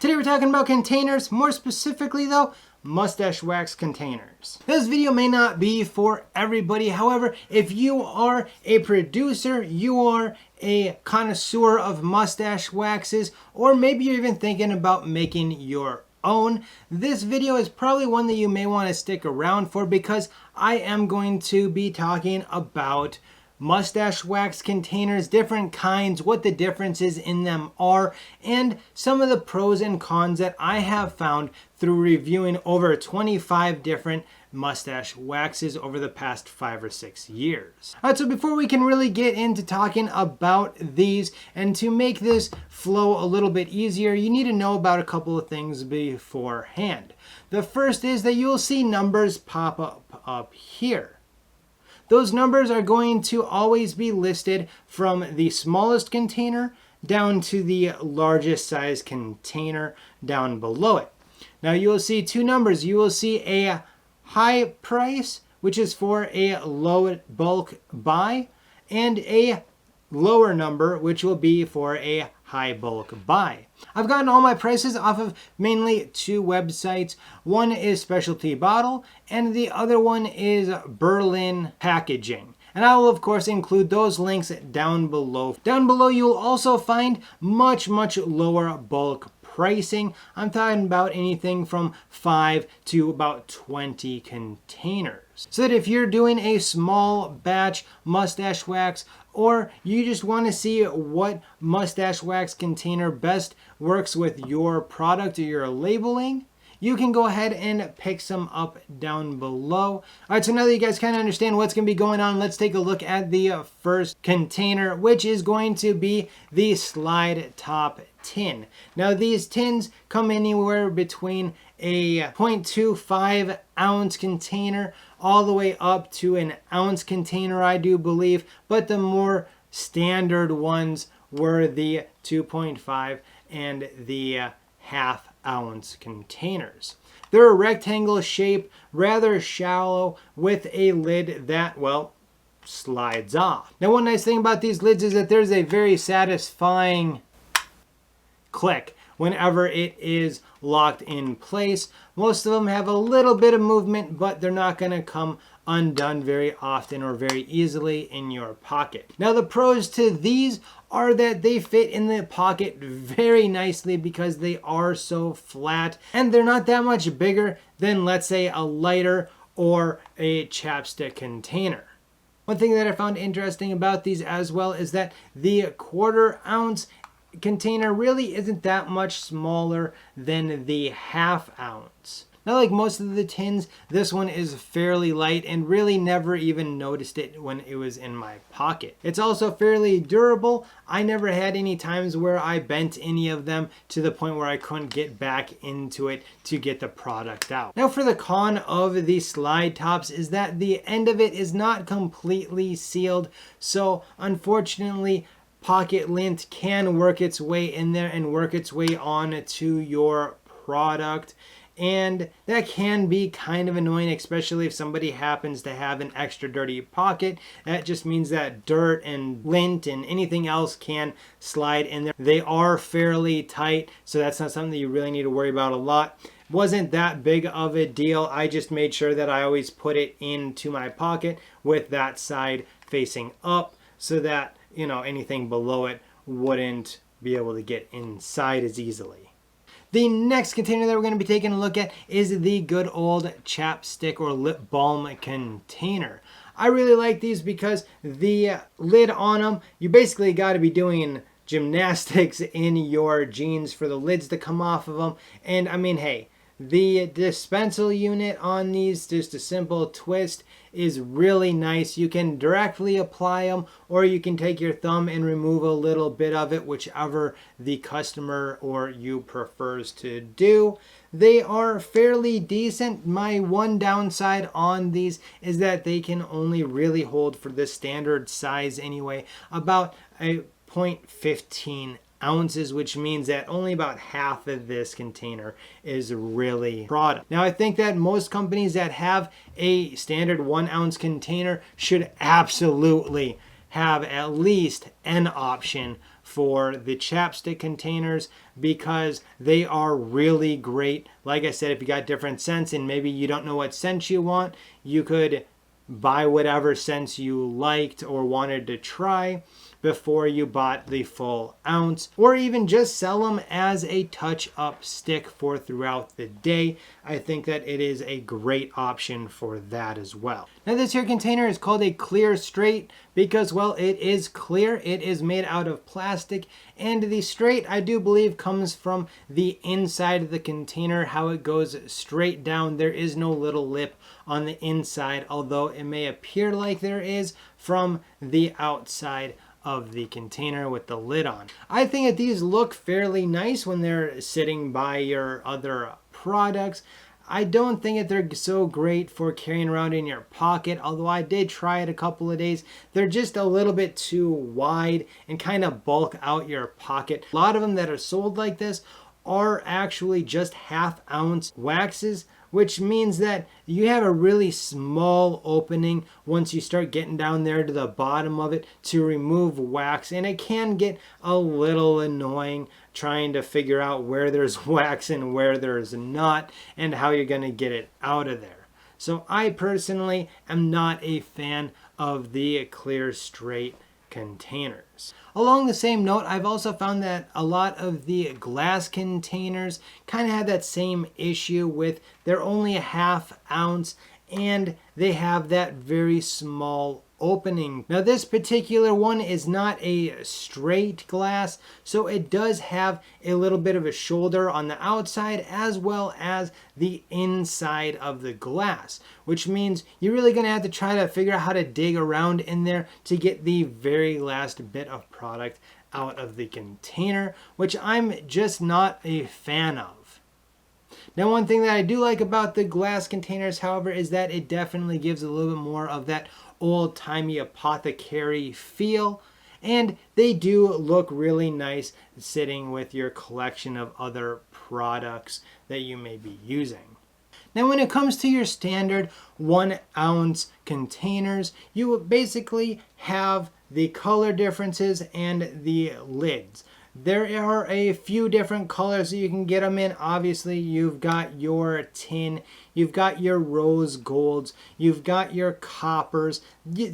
Today we're talking about containers, more specifically though, mustache wax containers. This video may not be for everybody. However, if you are a producer, you are a connoisseur of mustache waxes, or maybe you're even thinking about making your own, this video is probably one that you may want to stick around for, because I am going to be talking about mustache wax containers, different kinds, what the differences in them are, and some of the pros and cons that I have found through reviewing over 25 different mustache waxes over the past 5 or 6 years. Alright, so before we can really get into talking about these, and to make this flow a little bit easier, you need to know about a couple of things beforehand. The first is that you'll see numbers pop up here. Those numbers are going to always be listed from the smallest container down to the largest size container down below it. Now you will see two numbers. You will see a high price, which is for a low bulk buy, and a lower number, which will be for a high bulk buy. I've gotten all my prices off of mainly two websites. One is Specialty Bottle and the other one is Berlin Packaging. And I will of course include those links down below. Down below you'll also find much lower bulk pricing. I'm talking about anything from 5 to about 20 containers. So that if you're doing a small batch mustache wax, or you just want to see what mustache wax container best works with your product or your labeling, you can go ahead and pick some up down below. All right, so now that you guys kind of understand what's going to be going on, let's take a look at the first container, which is going to be the slide top tin. Now these tins come anywhere between a 0.25 ounce container all the way up to an ounce container, I do believe, but the more standard ones were the 2.5 and the half ounce containers. They're a rectangle shape, rather shallow, with a lid that, well, slides off. Now one nice thing about these lids is that there's a very satisfying click whenever it is locked in place. Most of them have a little bit of movement, but they're not going to come undone very often or very easily in your pocket. Now the pros to these are that they fit in the pocket very nicely because they are so flat, and they're not that much bigger than, let's say, a lighter or a chapstick container. One thing that I found interesting about these as well is that the 1/4 ounce container really isn't that much smaller than the half ounce. Now, like most of the tins, this one is fairly light and really never even noticed it when it was in my pocket. It's also fairly durable. I never had any times where I bent any of them to the point where I couldn't get back into it to get the product out. Now for the con of the slide tops is that the end of it is not completely sealed. So unfortunately, pocket lint can work its way in there and work its way on to your product. And that can be kind of annoying, especially if somebody happens to have an extra dirty pocket. That just means that dirt and lint and anything else can slide in there. They are fairly tight, so that's not something that you really need to worry about a lot. Wasn't that big of a deal. I just made sure that I always put it into my pocket with that side facing up, so that, you know, anything below it wouldn't be able to get inside as easily. The next container that we're going to be taking a look at is the good old chapstick or lip balm container. I really like these because the lid on them, you basically got to be doing gymnastics in your jeans for the lids to come off of them. And I mean, hey, the dispensal unit on these, just a simple twist, is really nice. You can directly apply them, or you can take your thumb and remove a little bit of it, whichever the customer or you prefers to do. They are fairly decent. My one downside on these is that they can only really hold, for the standard size anyway, about a 0.15 ounces, which means that only about half of this container is really product. Now, I think that most companies that have a standard 1 ounce container should absolutely have at least an option for the chapstick containers because they are really great. Like I said, if you got different scents and maybe you don't know what scent you want, you could buy whatever scents you liked or wanted to try before you bought the full ounce, or even just sell them as a touch-up stick for throughout the day. I think that it is a great option for that as well. Now this here container is called a clear straight because, well, it is clear. It is made out of plastic, and the straight, I do believe, comes from the inside of the container, how it goes straight down. There is no little lip on the inside, although it may appear like there is from the outside of the container with the lid on. I think that these look fairly nice when they're sitting by your other products. I don't think that they're so great for carrying around in your pocket, although I did try it a couple of days. They're just a little bit too wide and kind of bulk out your pocket. A lot of them that are sold like this are actually just 1/2 ounce waxes, which means that you have a really small opening once you start getting down there to the bottom of it to remove wax, and it can get a little annoying trying to figure out where there's wax and where there's not and how you're going to get it out of there. So I personally am not a fan of the clear straight containers. Along the same note, I've also found that a lot of the glass containers kind of have that same issue with they're only 1/2 ounce and they have that very small opening. Now this particular one is not a straight glass, so it does have a little bit of a shoulder on the outside as well as the inside of the glass, which means you're really going to have to try to figure out how to dig around in there to get the very last bit of product out of the container, which I'm just not a fan of. Now, one thing that I do like about the glass containers, however, is that it definitely gives a little bit more of that old-timey apothecary feel, and they do look really nice sitting with your collection of other products that you may be using. Now, when it comes to your standard 1 ounce containers, you will basically have the color differences and the lids. There are a few different colors that you can get them in. Obviously, you've got your tin, you've got your rose golds, you've got your coppers.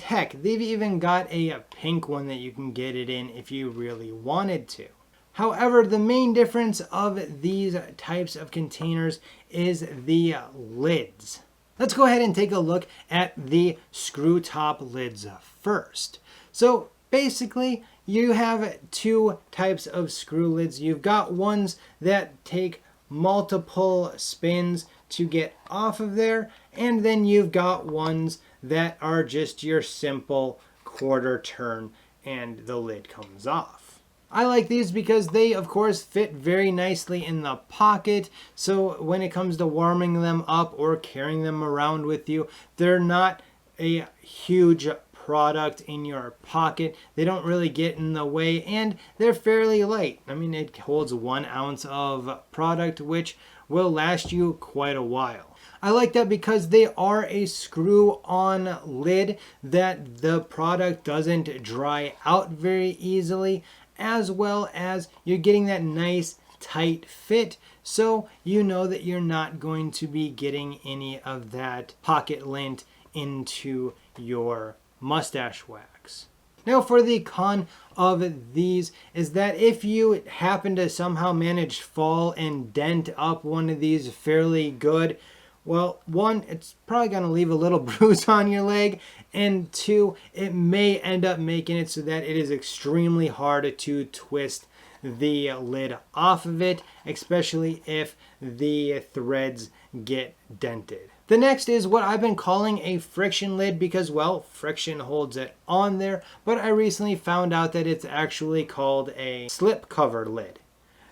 Heck, they've even got a pink one that you can get it in if you really wanted to. However, the main difference of these types of containers is the lids. Let's go ahead and take a look at the screw top lids first. So basically, you have 2 types of screw lids. You've got ones that take multiple spins to get off of there, and then you've got ones that are just your simple quarter turn and the lid comes off. I like these because they, of course, fit very nicely in the pocket, so when it comes to warming them up or carrying them around with you, they're not a huge product in your pocket. They don't really get in the way, and they're fairly light. I mean, it holds 1 ounce of product, which will last you quite a while. I like that because they are a screw-on lid that the product doesn't dry out very easily, as well as you're getting that nice tight fit, so you know that you're not going to be getting any of that pocket lint into your mustache wax. Now, for the con of these is that if you happen to somehow manage fall and dent up one of these fairly good, well, 1, it's probably going to leave a little bruise on your leg, and 2, it may end up making it so that it is extremely hard to twist the lid off of it, especially if the threads get dented. The next is what I've been calling a friction lid because, well, friction holds it on there, but I recently found out that it's actually called a slip cover lid.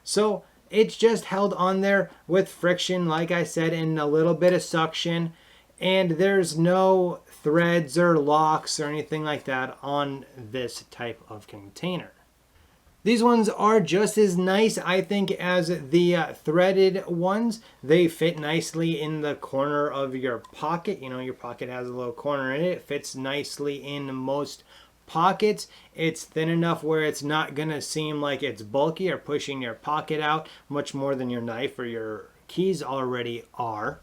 So it's just held on there with friction, like I said, and a little bit of suction, and there's no threads or locks or anything like that on this type of container. These ones are just as nice, I think, as the threaded ones. They fit nicely in the corner of your pocket. You know, your pocket has a little corner in it. It fits nicely in most pockets, it's thin enough where it's not gonna seem like it's bulky or pushing your pocket out much more than your knife or your keys already are.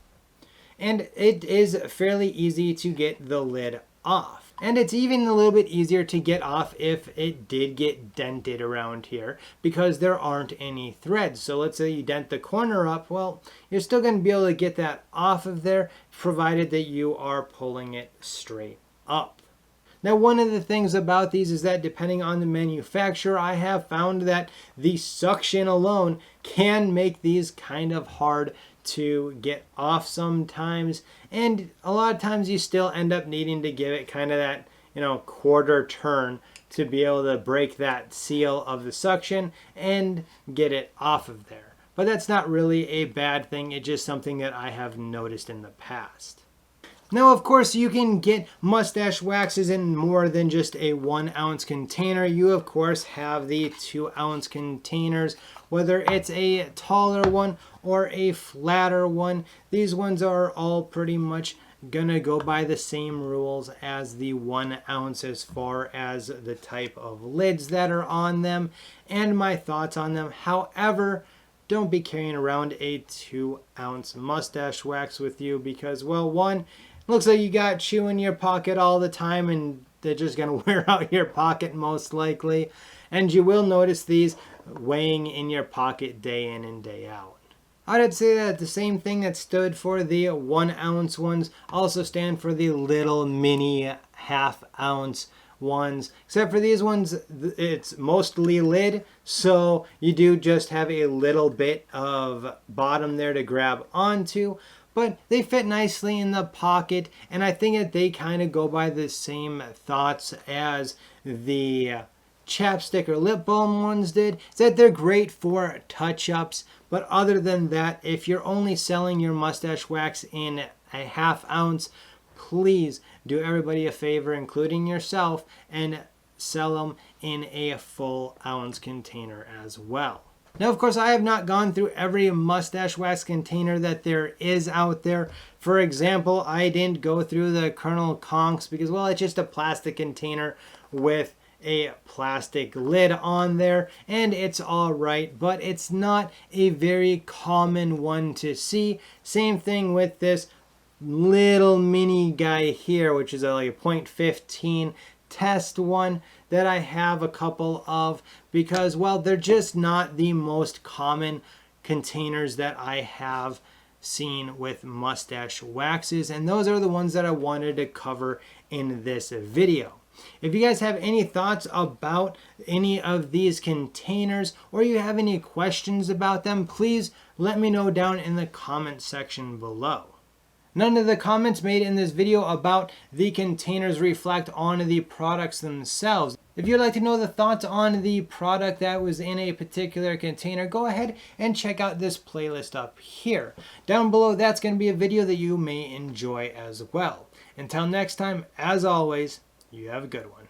And it is fairly easy to get the lid off. And it's even a little bit easier to get off if it did get dented around here, because there aren't any threads. So let's say you dent the corner up, well, you're still going to be able to get that off of there, provided that you are pulling it straight up. Now, one of the things about these is that depending on the manufacturer, I have found that the suction alone can make these kind of hard to get off sometimes, and a lot of times you still end up needing to give it kind of that, quarter turn to be able to break that seal of the suction and get it off of there. But that's not really a bad thing. It's just something that I have noticed in the past. Now, of course, you can get mustache waxes in more than just a 1 ounce container. You, of course, have the 2 ounce containers, whether it's a taller one or a flatter one. These ones are all pretty much gonna go by the same rules as the 1 ounce as far as the type of lids that are on them and my thoughts on them. However, don't be carrying around a 2 ounce mustache wax with you because, well, one, looks like you got chew in your pocket all the time and they're just going to wear out your pocket most likely. And you will notice these weighing in your pocket day in and day out. I'd say that the same thing that stood for the 1 ounce ones also stand for the little mini half ounce ones. Except for these ones, it's mostly lid. So you do just have a little bit of bottom there to grab onto. But they fit nicely in the pocket, and I think that they kind of go by the same thoughts as the chapstick or lip balm ones did, is that they're great for touch-ups. But other than that, if you're only selling your mustache wax in a half ounce, please do everybody a favor, including yourself, and sell them in a full ounce container as well. Now, of course, I have not gone through every mustache wax container that there is out there. For example, I didn't go through the Colonel Conks because, well, it's just a plastic container with a plastic lid on there, and it's all right, but it's not a very common one to see. Same thing with this little mini guy here, which is like a 0.15 test one that I have a couple of because, well, they're just not the most common containers that I have seen with mustache waxes, and those are the ones that I wanted to cover in this video. If you guys have any thoughts about any of these containers or you have any questions about them, please let me know down in the comment section below. None of the comments made in this video about the containers reflect on the products themselves. If you'd like to know the thoughts on the product that was in a particular container, go ahead and check out this playlist up here. Down below, that's going to be a video that you may enjoy as well. Until next time, as always, you have a good one.